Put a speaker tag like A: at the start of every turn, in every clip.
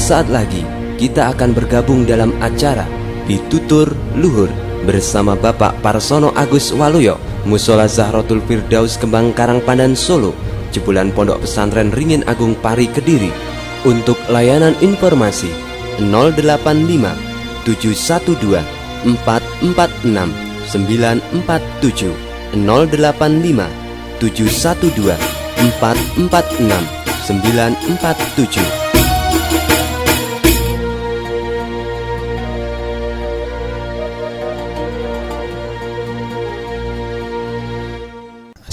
A: Sesaat lagi kita akan bergabung dalam acara Pitutur Luhur bersama Bapak Parsono Agus Waluyo, Mushola Zahratul Firdaus Kembang Karangpandan Solo, Jebolan Pondok Pesantren Ringin Agung Pari Kediri. Untuk layanan informasi 085 712 446 947 085 712 446 947.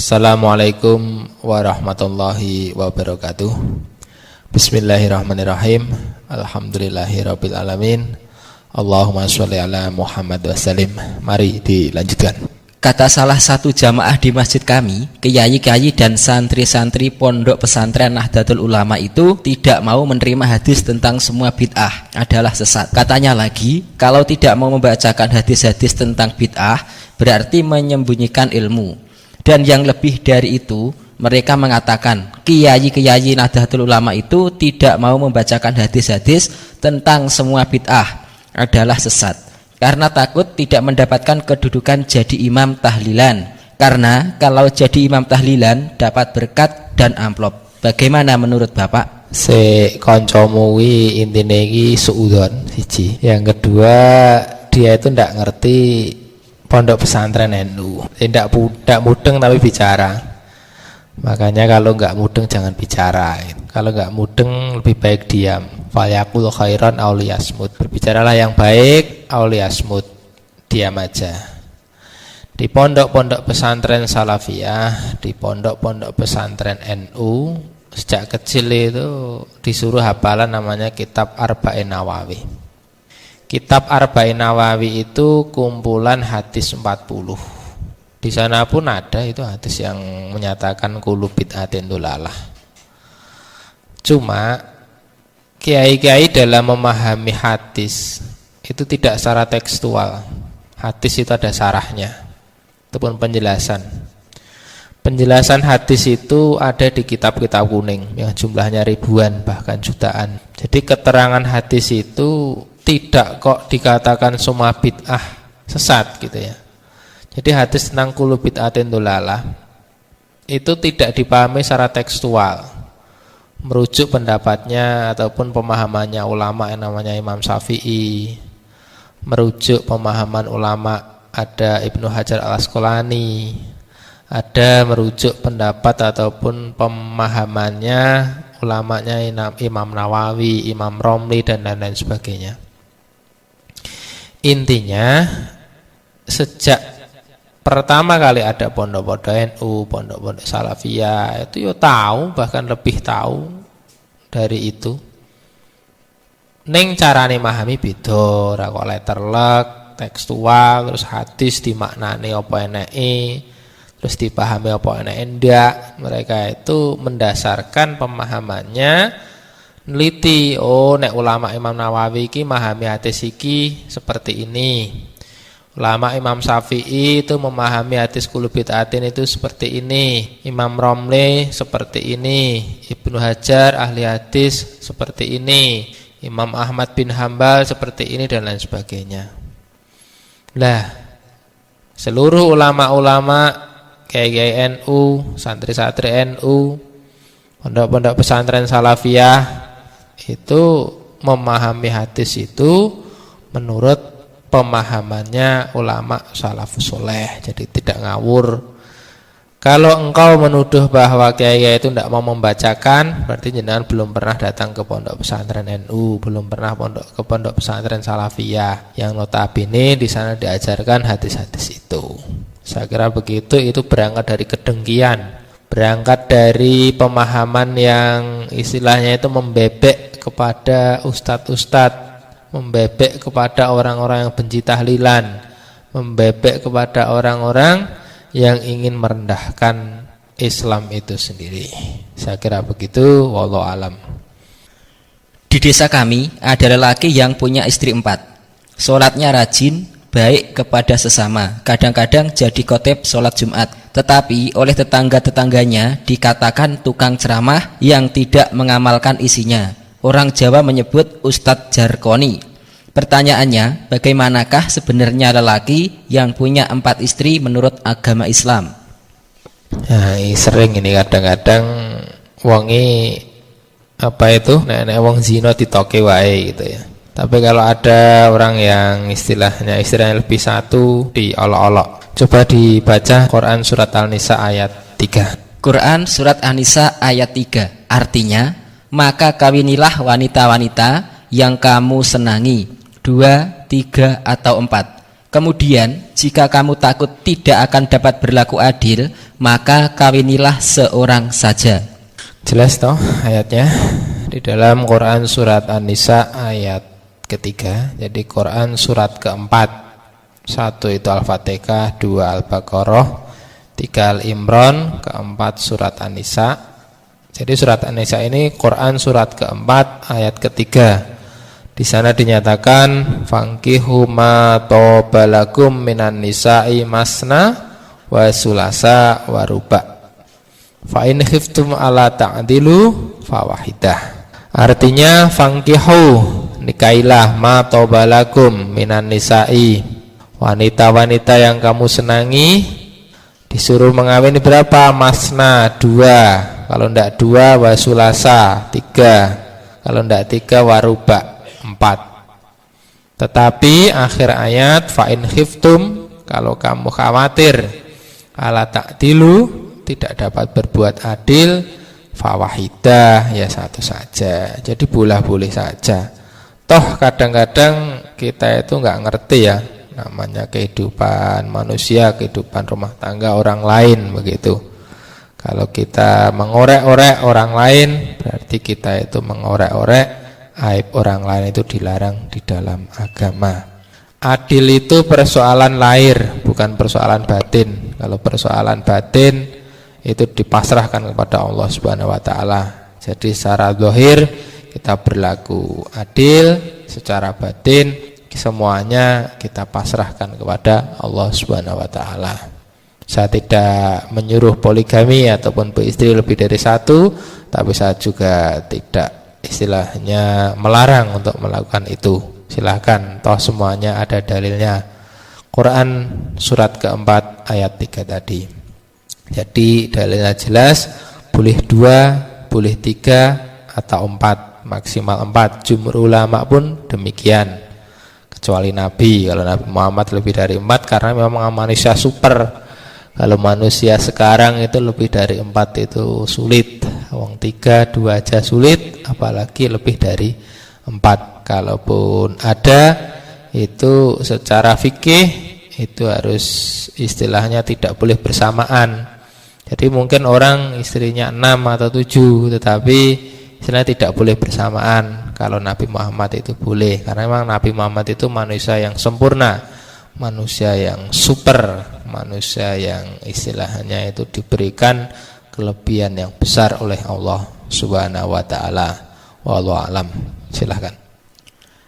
B: Assalamualaikum warahmatullahi wabarakatuh. Bismillahirrahmanirrahim. Alhamdulillahirabbil alamin. Allahumma sholli ala Muhammad wasallim. Mari dilanjutkan.
C: Kata salah satu jamaah di masjid kami, kiai-kiai dan santri-santri pondok pesantren Nahdlatul Ulama itu tidak mau menerima hadis tentang semua bid'ah adalah sesat. Katanya lagi, kalau tidak mau membacakan hadis-hadis tentang bid'ah berarti menyembunyikan ilmu. Dan yang lebih dari itu, mereka mengatakan kiai-kiai Nahdlatul Ulama itu tidak mau membacakan hadis-hadis tentang semua bid'ah adalah sesat, karena takut tidak mendapatkan kedudukan jadi imam tahlilan. Karena kalau jadi imam tahlilan dapat berkat dan amplop. Bagaimana menurut Bapak?
B: Kancamu kuwi intine iki suudon siji. Yang kedua, dia itu ndak ngerti pondok pesantren NU. Tidak mudeng tapi bicara. Makanya kalau nggak mudeng jangan bicara. Kalau nggak mudeng lebih baik diam. Fayaqul khairan aw liyasmut. Berbicaralah yang baik aw liyasmut. Diam aja. Di pondok-pondok pesantren Salafiyah, di pondok-pondok pesantren NU, sejak kecil itu disuruh hafalan namanya kitab Arba'in Nawawi. Kitab Arba'in Nawawi itu kumpulan hadis 40. Di sana pun ada itu hadis yang menyatakan kullu bid'atin dolalah. Cuma kiai-kiai dalam memahami hadis itu tidak secara tekstual. Hadis itu ada sarahnya, itu pun penjelasan. Penjelasan hadis itu ada di kitab-kitab kuning yang jumlahnya ribuan bahkan jutaan. Jadi keterangan hadis itu tidak kok dikatakan semua bid'ah sesat gitu ya. Jadi hadis tentang kullu bid'atin dolalah itu tidak dipahami secara tekstual, merujuk pendapatnya ataupun pemahamannya ulama yang namanya Imam Syafi'i, merujuk pemahaman ulama ada Ibnu Hajar Al-Asqalani, ada merujuk pendapat ataupun pemahamannya ulamanya Imam Nawawi, Imam Romli dan lain-lain sebagainya. Intinya sejak pertama kali ada pondok-pondok NU, pondok-pondok Salafiyah itu yo tahu, bahkan lebih tahu dari itu. Ning carane memahami beda, ora kok letterlek, tekstual, terus hadis dimaknani apa eneke, terus dipahami apa eneke ndak. Mereka itu mendasarkan pemahamannya neliti, oh nek ulama Imam Nawawi iki memahami hadis iki seperti ini. Ulama Imam Syafi'i itu memahami hadis kullu bid'atin itu seperti ini. Imam Romli seperti ini. Ibnu Hajar ahli hadis seperti ini. Imam Ahmad bin Hambal seperti ini dan lain sebagainya. Lah, seluruh ulama-ulama kiai-kiai NU, santri-santri NU, pondok-pondok pesantren Salafiyah itu memahami hadis itu menurut pemahamannya ulama salafus soleh. Jadi tidak ngawur. Kalau engkau menuduh bahwa kiai itu tidak mau membacakan, berarti jenengan belum pernah datang ke pondok pesantren NU, belum pernah ke pondok pesantren Salafiyah yang notabene di sana diajarkan hadis-hadis itu. Saya kira begitu. Itu berangkat dari kedengkian, berangkat dari pemahaman yang istilahnya itu membebek kepada ustadz-ustadz, membebek kepada orang-orang yang benci tahlilan, membebek kepada orang-orang yang ingin merendahkan Islam itu sendiri. Saya kira begitu, wallahu alam.
C: Di desa kami ada lelaki yang punya istri 4. Sholatnya rajin, baik kepada sesama, kadang-kadang jadi khotib sholat Jumat. Tetapi oleh tetangga-tetangganya dikatakan tukang ceramah yang tidak mengamalkan isinya. Orang Jawa menyebut Ustadz Jarkoni. Pertanyaannya, bagaimanakah sebenarnya lelaki yang punya 4 istri menurut agama Islam?
B: Nah, sering ini kadang-kadang wongi nek wong zina ditoke wae gitu ya. Tapi kalau ada orang yang istilahnya istrinya lebih satu diolok-olok. Coba dibaca Quran surat An-Nisa ayat 3.
C: Quran surat An-Nisa ayat 3. Artinya, maka kawinilah wanita-wanita yang kamu senangi, 2, 3, atau 4. Kemudian jika kamu takut tidak akan dapat berlaku adil, maka kawinilah seorang saja.
B: Jelas toh ayatnya di dalam Quran surat An-Nisa ayat ketiga. Jadi Quran surat keempat, 1 itu Al-Fatihah, 2 Al-Baqarah, 3 Al-Imran, keempat surat An-Nisa. Jadi surat An-Nisa ini Quran surat keempat ayat ketiga. Di sana dinyatakan fankihu ma tobalakum minan nisa'i masna wa sulasa wa ruba. Fa in khiftum ala ta'dilu fawahidah. Artinya fankihu, nikailah ma tobalakum minan nisa'i, wanita-wanita yang kamu senangi. Disuruh mengawini berapa? Masna, 2. Kalau ndak 2 wasulasa, 3. Kalau ndak 3 waruba, 4. Tetapi akhir ayat fa in khiftum, kalau kamu khawatir ala ta'dilu, tidak dapat berbuat adil, fawahidah, ya satu saja. Jadi boleh saja. Toh kadang-kadang kita itu nggak ngerti ya namanya kehidupan manusia, kehidupan rumah tangga orang lain begitu. Kalau kita mengorek-orek orang lain, berarti kita itu mengorek-orek aib orang lain, itu dilarang di dalam agama. Adil itu persoalan lahir, bukan persoalan batin. Kalau persoalan batin itu dipasrahkan kepada Allah Subhanahu wa taala. Jadi secara zahir kita berlaku adil, secara batin semuanya kita pasrahkan kepada Allah Subhanahu wa taala. Saya tidak menyuruh poligami ataupun beristri lebih dari 1, tapi saya juga tidak istilahnya melarang untuk melakukan itu. Silakan, toh semuanya ada dalilnya. Quran surat keempat ayat 3 tadi. Jadi dalilnya jelas, boleh 2, boleh 3 atau 4, maksimal 4. Jumhur ulama pun demikian, kecuali Nabi. Kalau Nabi Muhammad lebih dari 4 karena memang manusia super. Kalau manusia sekarang itu lebih dari 4 itu sulit. Wong 3, 2 aja sulit, apalagi lebih dari 4. Kalaupun ada, itu secara fikih itu harus istilahnya tidak boleh bersamaan. Jadi mungkin orang istrinya 6 atau 7, tetapi istilahnya tidak boleh bersamaan. Kalau Nabi Muhammad itu boleh, karena memang Nabi Muhammad itu manusia yang sempurna, manusia yang super, manusia yang istilahnya itu diberikan kelebihan yang besar oleh Allah Subhanahu wa taala. Wallahu alam. Silakan.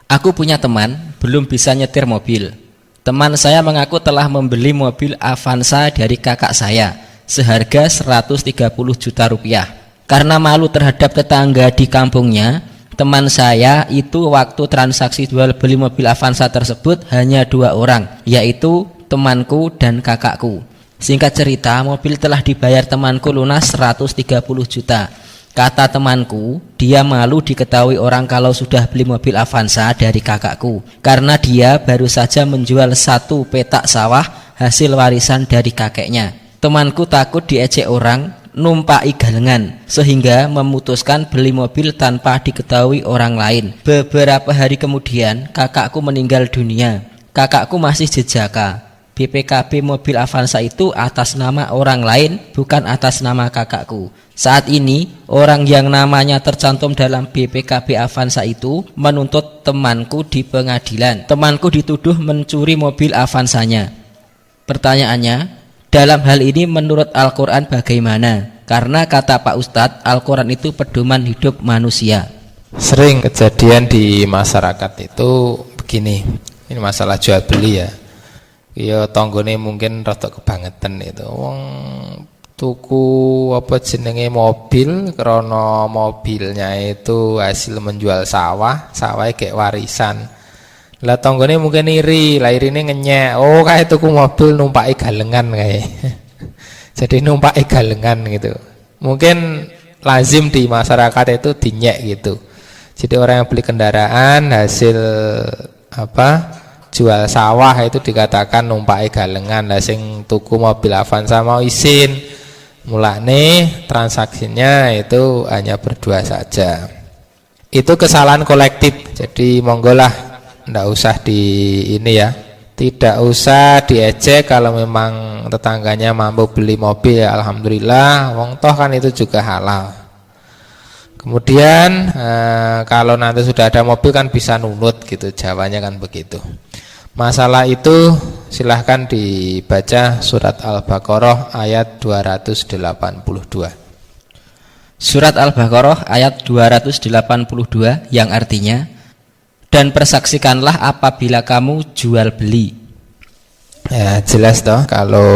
C: Aku punya teman belum bisa nyetir mobil. Teman saya mengaku telah membeli mobil Avanza dari kakak saya seharga 130 juta rupiah. Karena malu terhadap tetangga di kampungnya, teman saya itu waktu transaksi jual beli mobil Avanza tersebut hanya 2 orang, yaitu temanku dan kakakku. Singkat cerita, mobil telah dibayar temanku lunas 130 juta. Kata temanku, dia malu diketahui orang kalau sudah beli mobil Avanza dari kakakku, karena dia baru saja menjual 1 petak sawah hasil warisan dari kakeknya. Temanku takut diejek orang, numpaki galengan, sehingga memutuskan beli mobil tanpa diketahui orang lain. Beberapa hari kemudian kakakku meninggal dunia. Kakakku masih jejaka. BPKB mobil Avanza itu atas nama orang lain, bukan atas nama kakakku. Saat ini orang yang namanya tercantum dalam BPKB Avanza itu menuntut temanku di pengadilan. Temanku dituduh mencuri mobil Avanzanya. Pertanyaannya, dalam hal ini menurut Al-Quran bagaimana? Karena kata Pak Ustadz, Al-Quran itu pedoman hidup manusia.
B: Sering kejadian di masyarakat itu begini. Ini masalah jual beli ya. Ya tonggone mungkin rada kebangetan itu. Wong tuku apa jenenge mobil, karena mobilnya itu hasil menjual sawah, sawahnya kayak warisan. Lah tanggane mungkin iri, lah irine ngenyek. Oh, kayak tuku mobil numpaki galengan kayak. Jadi numpaki galengan gitu. Mungkin lazim di masyarakat itu dinyek gitu. Jadi orang yang beli kendaraan hasil apa? Jual sawah itu dikatakan numpaki galengan. Lah sing tuku mobil Avanza mau izin. Mulane transaksinya itu hanya berdua saja. Itu kesalahan kolektif. Jadi monggolah ndak usah di ini ya. Tidak usah diejek kalau memang tetangganya mampu beli mobil ya alhamdulillah, wong toh kan itu juga halal. Kemudian kalau nanti sudah ada mobil kan bisa nunut gitu, Jawanya kan begitu. Masalah itu silahkan dibaca surat Al-Baqarah ayat 282.
C: Surat Al-Baqarah ayat 282 yang artinya, dan persaksikanlah apabila kamu jual beli.
B: Ya jelas toh, kalau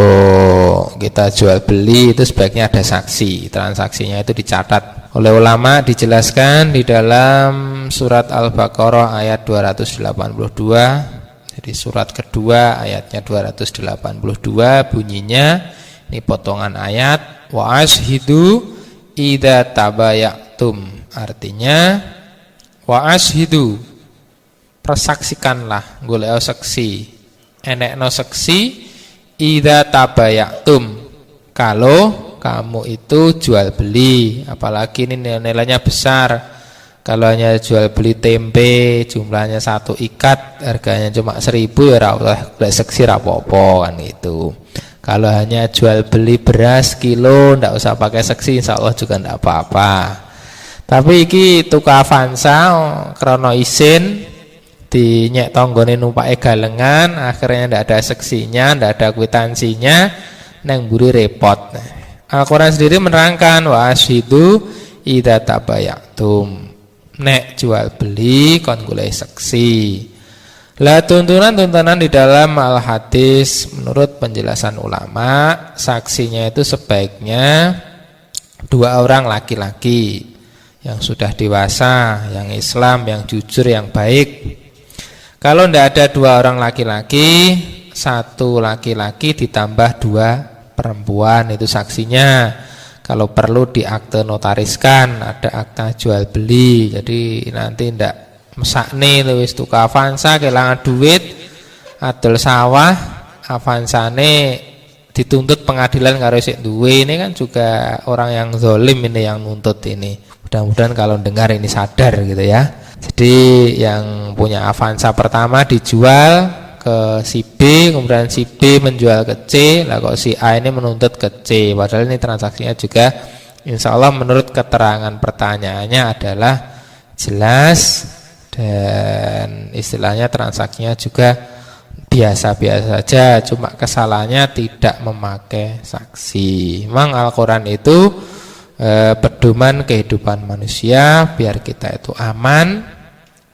B: kita jual beli itu sebaiknya ada saksi, transaksinya itu dicatat. Oleh ulama dijelaskan di dalam surat Al-Baqarah ayat 282. Jadi surat kedua ayatnya 282 bunyinya, ini potongan ayat, wa ashidu idza tabaya'tum. Artinya wa ashidu, persaksikanlah, golek saksi, enekno saksi, idza tabaya'tum, kalau kamu itu jual beli, apalagi ini nilainya besar. Kalau hanya jual beli tempe jumlahnya 1 ikat harganya cuma 1.000 ya ora oleh seksi ra apa-apa kan itu. Kalau hanya jual beli beras kilo ndak usah pakai seksi, insyaallah juga ndak apa-apa. Tapi iki tuku Avanza krana isin dinyek tanggane numpake galengan, akhirnya ndak ada seksinya, ndak ada kwitansinya, nang mburi repot. Al-Qur'an sendiri menerangkan wa asyidu idza tabaya'tum. Nek jual beli kon golek saksi. Lah tuntunan-tuntunan di dalam al-hadis menurut penjelasan ulama, saksinya itu sebaiknya 2 orang laki-laki yang sudah dewasa, yang Islam, yang jujur, yang baik. Kalau tidak ada 2 orang laki-laki, 1 laki-laki ditambah 2 perempuan itu saksinya. Kalau perlu diakte notariskan, ada akta jual beli. Jadi nanti ndak mesakne wis tuku Avanza kelangan duit, adol sawah, Avanzane dituntut pengadilan karo sik duwe. Ini kan juga orang yang zalim ini yang nuntut ini. Mudah-mudahan kalau dengar ini sadar gitu ya. Jadi yang punya Avanza pertama dijual ke si B, kemudian si B menjual ke C, lah kok si A ini menuntut ke C, padahal ini transaksinya juga insya Allah menurut keterangan pertanyaannya adalah jelas dan istilahnya transaksinya juga biasa-biasa saja, cuma kesalahannya tidak memakai saksi. Memang Al-Quran itu pedoman kehidupan manusia biar kita itu aman,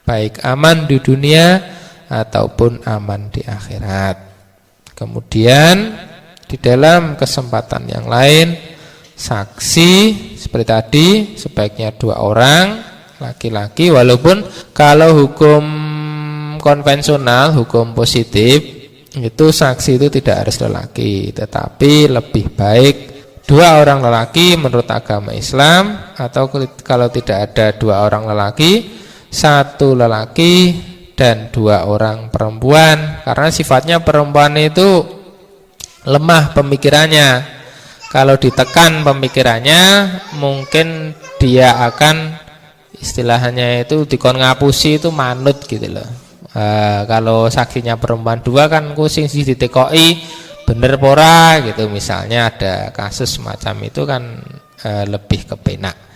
B: baik aman di dunia ataupun aman di akhirat. Kemudian di dalam kesempatan yang lain, saksi seperti tadi sebaiknya 2 orang laki-laki, walaupun kalau hukum konvensional, hukum positif itu saksi itu tidak harus lelaki, tetapi lebih baik 2 orang lelaki menurut agama Islam, atau kalau tidak ada 2 orang lelaki, 1 lelaki dan 2 orang perempuan, karena sifatnya perempuan itu lemah pemikirannya. Kalau ditekan pemikirannya, mungkin dia akan istilahnya itu dikon ngapusi itu manut gitu loh. Kalau saksinya perempuan 2 kan kusing sih ditekoi bener pora gitu, misalnya ada kasus semacam itu kan lebih kepenak.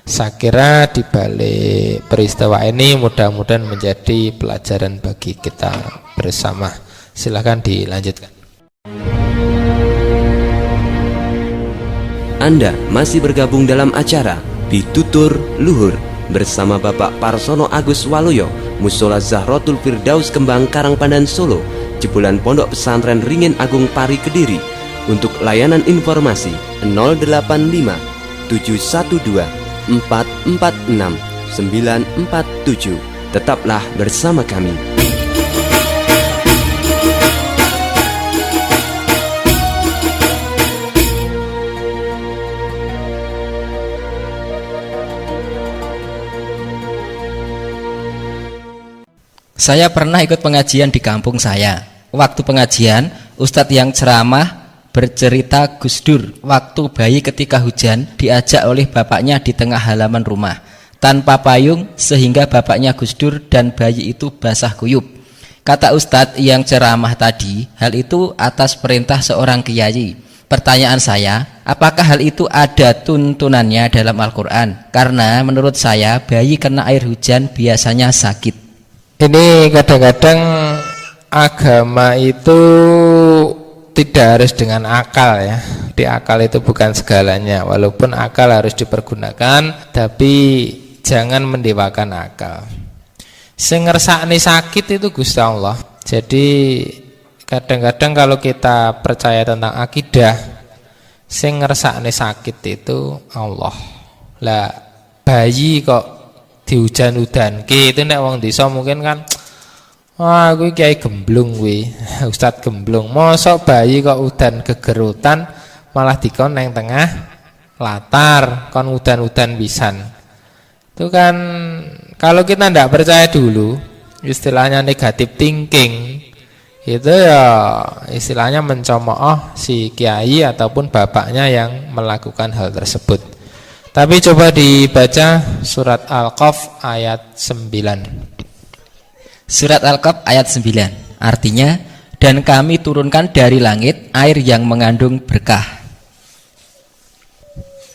B: Saya kira di balik peristiwa ini mudah-mudahan menjadi pelajaran bagi kita bersama. Silakan dilanjutkan.
A: Anda masih bergabung dalam acara Pitutur Luhur bersama Bapak Parsono Agus Waluyo, Mushola Zahrotul Firdaus Kembang Karangpandan Solo, jebolan Pondok Pesantren Ringin Agung Pari Kediri. Untuk layanan informasi 085 712 446 947. Tetaplah bersama kami.
C: Saya pernah ikut pengajian di kampung saya. Waktu pengajian, ustadz yang ceramah bercerita Gus Dur waktu bayi ketika hujan diajak oleh bapaknya di tengah halaman rumah tanpa payung sehingga bapaknya Gus Dur dan bayi itu basah kuyup. Kata ustadz yang ceramah tadi, hal itu atas perintah seorang kiai. Pertanyaan saya, apakah hal itu ada tuntunannya dalam Al-Quran? Karena menurut saya bayi kena air hujan biasanya sakit.
B: Ini kadang-kadang agama itu tidak harus dengan akal ya. Di akal itu bukan segalanya. Walaupun akal harus dipergunakan, tapi jangan mendewakan akal. Sing ngersakne sakit itu Gusti Allah. Jadi kadang-kadang kalau kita percaya tentang akidah, sing ngersakne sakit itu Allah. Lah bayi kok dihujan-hudanke itu nek wong desa mungkin kan wah kuwi kiai gemblung kuwi ustad gemblung mosok bayi kok udan gegerutan malah dikon nang tengah latar kon udan-udan pisan. Itu kan kalau kita ndak percaya dulu, istilahnya negative thinking, itu ya istilahnya mencemooh si kiai ataupun bapaknya yang melakukan hal tersebut. Tapi coba dibaca surat Al-Qaf ayat 9.
C: Surat Al-Qaf ayat 9. Artinya, dan kami turunkan dari langit air yang mengandung berkah.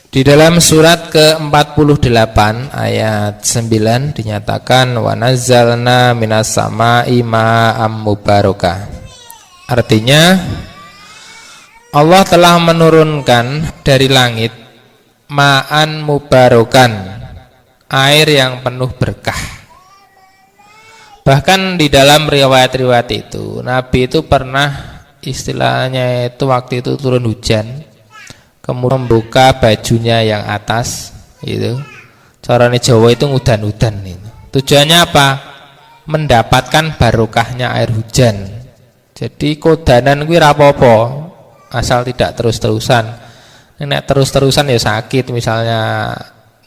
B: Di dalam surat ke-48 ayat 9 dinyatakan wa nazzalna minas sama'i ma'am mubarakah. Artinya Allah telah menurunkan dari langit ma'an mubarokan, air yang penuh berkah. Bahkan di dalam riwayat-riwayat itu Nabi itu pernah istilahnya itu waktu itu turun hujan, kemudian membuka bajunya yang atas itu. Carane Jawa itu udan-udan itu. Tujuannya apa? Mendapatkan barokahnya air hujan. Jadi kodanan kuwi ra apa-apa asal tidak terus-terusan. Nek terus-terusan ya sakit, misalnya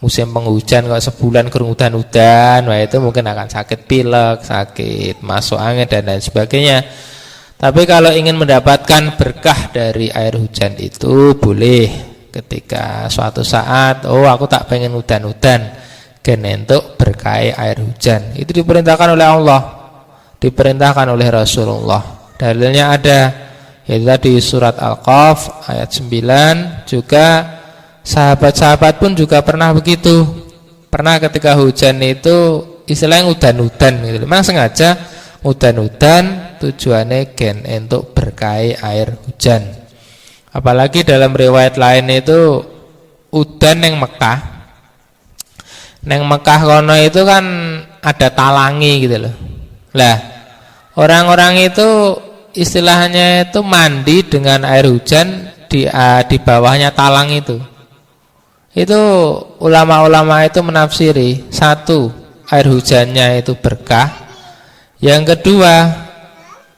B: musim penghujan kok sebulan kurang udan-udan, wah itu mungkin akan sakit pilek, sakit masuk angin dan lain sebagainya. Tapi kalau ingin mendapatkan berkah dari air hujan itu boleh ketika suatu saat, oh aku tak pengen udan-udan, genentuk berkah air hujan. Itu diperintahkan oleh Allah, diperintahkan oleh Rasulullah. Dalilnya ada, yaitu tadi surat Al-Qaf ayat 9. Juga sahabat-sahabat pun juga pernah begitu. Pernah ketika hujan itu istilahnya udan-udan gitu. Memang sengaja udan-udan tujuannya gen untuk berkah air hujan. Apalagi dalam riwayat lain itu udan yang Mekah. Neng Mekah kono itu kan ada talangi gitu loh. Lah orang-orang itu istilahnya itu mandi dengan air hujan di bawahnya talang itu. Itu ulama-ulama itu menafsiri, satu, air hujannya itu berkah. Yang kedua,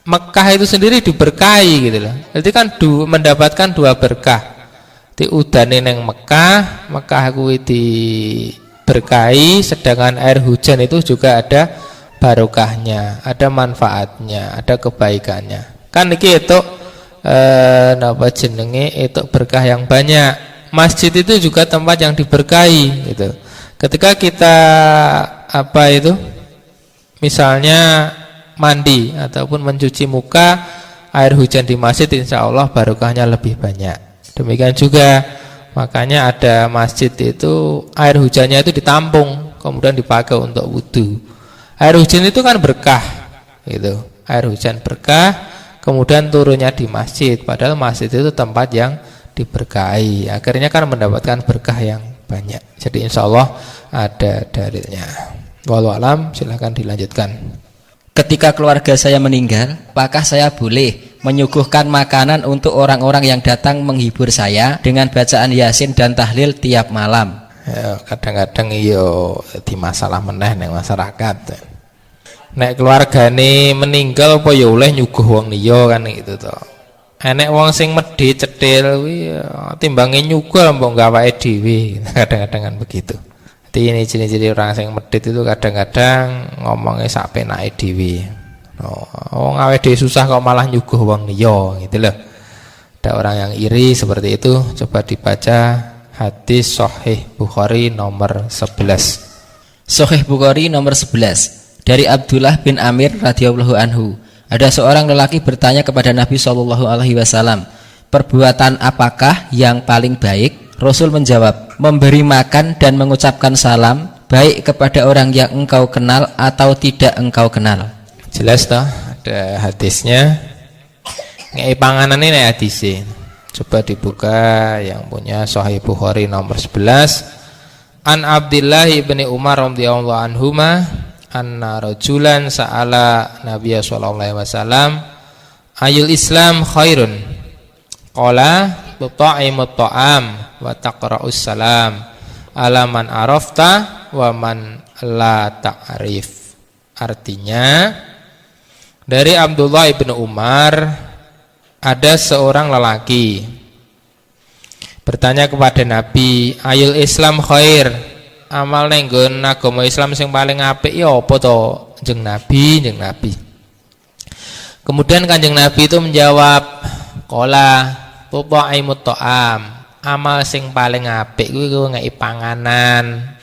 B: Mekah itu sendiri diberkahi gitu loh. Jadi kan mendapatkan dua berkah. Di udane neng Mekah, Mekah kuwi diberkahi, sedangkan air hujan itu juga ada barokahnya, ada manfaatnya, ada kebaikannya. Kan iki itu napa jenenge itu berkah yang banyak. Masjid itu juga tempat yang diberkahi gitu. Ketika kita misalnya mandi ataupun mencuci muka, air hujan di masjid insya Allah barokahnya lebih banyak. Demikian juga makanya ada masjid itu air hujannya itu ditampung kemudian dipakai untuk wudhu. Air hujan itu kan berkah gitu. Air hujan berkah kemudian turunnya di masjid, padahal masjid itu tempat yang diberkahi. Akhirnya kan mendapatkan berkah yang banyak. Jadi insya Allah ada dalilnya. Wallahu alam, silahkan dilanjutkan.
C: Ketika keluarga saya meninggal, apakah saya boleh menyuguhkan makanan untuk orang-orang yang datang menghibur saya dengan bacaan Yasin dan tahlil tiap malam.
B: Ya, kadang-kadang iyo di masalah meneh ning masyarakat. Nek keluargane meninggal apa ya oleh nyuguh wong liya kan gitu to. Enek wong sing medhi cethil kuwi timbange nyuguh mbok gawake dhewe. Kadang-kadang kan begitu. Jadi ini ciri-ciri orang sing medhit itu kadang-kadang ngomongnya sak penake dhewe. Oh, awake dhewe susah kok malah nyuguh wong liya gitu loh. Ada orang yang iri seperti itu, coba dibaca hadis Sahih Bukhari nomor 11.
C: Sahih Bukhari nomor 11 dari Abdullah bin Amir radhiyallahu anhu. Ada seorang lelaki bertanya kepada Nabi SAW, perbuatan apakah yang paling baik? Rasul menjawab, memberi makan dan mengucapkan salam, baik kepada orang yang engkau kenal atau tidak engkau kenal.
B: Jelas toh, ada hadisnya. Ngei panganan ini hadisnya. Coba dibuka yang punya Sahih Bukhari nomor 11. An Abdullah bin Umar radhiyallahu anhuma anna rajulan sa'ala Nabiya sallallahu alaihi wasallam ayul Islam khairun. Qala tut'imut ta'am wa taqra'us salam ala man arafta wa man la ta'rif. Artinya dari Abdullah bin Umar ada seorang lelaki bertanya kepada Nabi, ayul Islam khair, amal nenggon agama Islam sing paling apik ya apa to? Kanjeng Nabi. Kemudian Kanjeng Nabi itu menjawab, qala tut'imut ta'am, amal sing paling apik kuwi ngeki panganan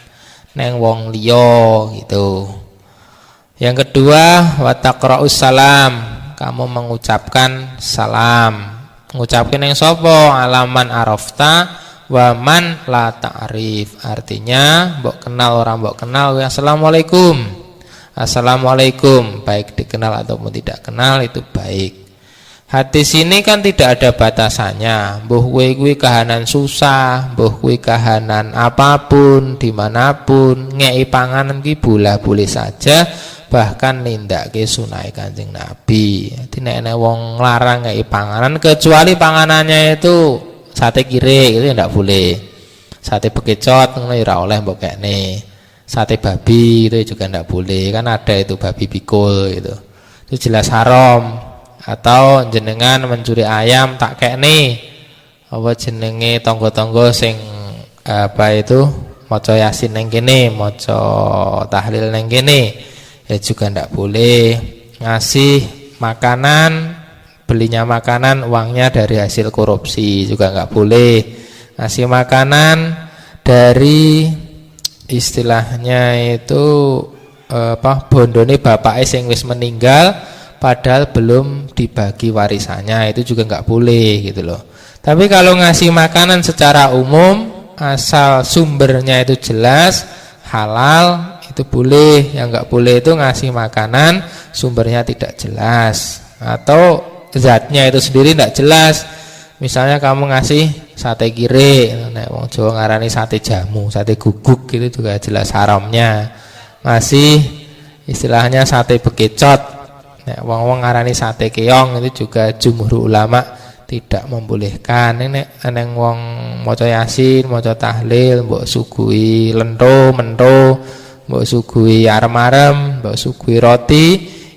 B: neng wong liya gitu. Yang kedua, wa taqra'us salam, kamu mengucapkan salam. Ngucapin yang sapa? Alaman arafta wa man la ta'rif. Artinya mbok kenal orang mbok kenal, assalamualaikum. Assalamualaikum, baik dikenal ataupun tidak kenal itu baik. Hadis ini kan tidak ada batasannya. Mbuh kuwi kahanan susah, mbuh kuwi kahanan apapun, dimanapun, ngeki panganan ki boleh saja, bahkan nindakake sunah Kanjeng Nabi. Dadi nek wong larang ngeki panganan kecuali panganannya itu sate kire itu tidak boleh. Sate bekicot ngono ora oleh mbok kene. Sate babi itu juga tidak boleh, kan ada itu babi pikul gitu. Itu jelas haram. Atau jenengan mencuri ayam tak kene apa jenenge tangga-tangga sing apa itu maca Yasin neng kene, maca tahlil neng kene, ya juga ndak boleh. Ngasih makanan, belinya makanan uangnya dari hasil korupsi juga nggak boleh. Ngasih makanan dari istilahnya itu bondone bapake sing wis meninggal padahal belum dibagi warisannya, itu juga nggak boleh gitu loh. Tapi kalau ngasih makanan secara umum asal sumbernya itu jelas halal itu boleh. Yang nggak boleh itu ngasih makanan sumbernya tidak jelas atau zatnya itu sendiri tidak jelas. Misalnya kamu ngasih sate kire, nek wong Jawa ngarani sate jamu, sate guguk, itu juga jelas haramnya. Ngasih istilahnya sate bekicot, nek wong ngarani sate keong, itu juga jumhur ulama tidak membolehkan. Nek eneng wong maca Yasin, maca tahlil, mbok suguhi lento, mento, mbok suguhi arem-arem, mbok suguhi roti,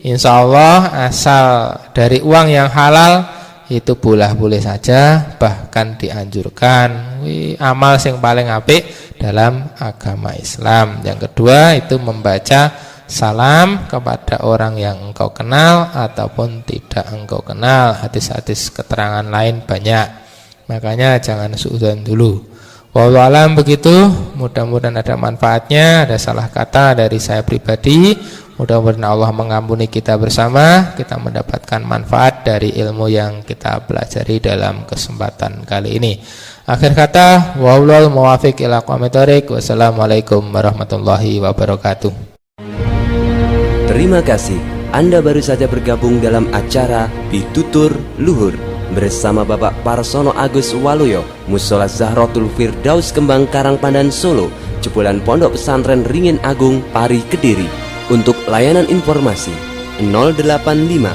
B: insyaallah asal dari uang yang halal itu boleh saja, bahkan dianjurkan. Amal yang paling apik dalam agama Islam. Yang kedua itu membaca salam kepada orang yang engkau kenal ataupun tidak engkau kenal. Hadis-hadis keterangan lain banyak, makanya jangan suudzon dulu. Wallahu alam begitu. Mudah-mudahan ada manfaatnya. Ada salah kata dari saya pribadi, mudah-mudahan Allah mengampuni kita bersama. Kita mendapatkan manfaat dari ilmu yang kita pelajari dalam kesempatan kali ini. Akhir kata, wallahul muwaffiq ila aqwamit thoriq. Wassalamualaikum warahmatullahi wabarakatuh.
A: Terima kasih, Anda baru saja bergabung dalam acara Pitutur Luhur bersama Bapak Parsono Agus Waluyo, Mushola Zahratul Firdaus Kembang Karangpandan Solo, jebolan Pondok Pesantren Ringin Agung Pari Kediri. Untuk layanan informasi 085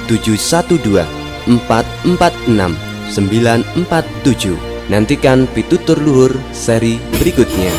A: 712 446 947. Nantikan Pitutur Luhur seri berikutnya.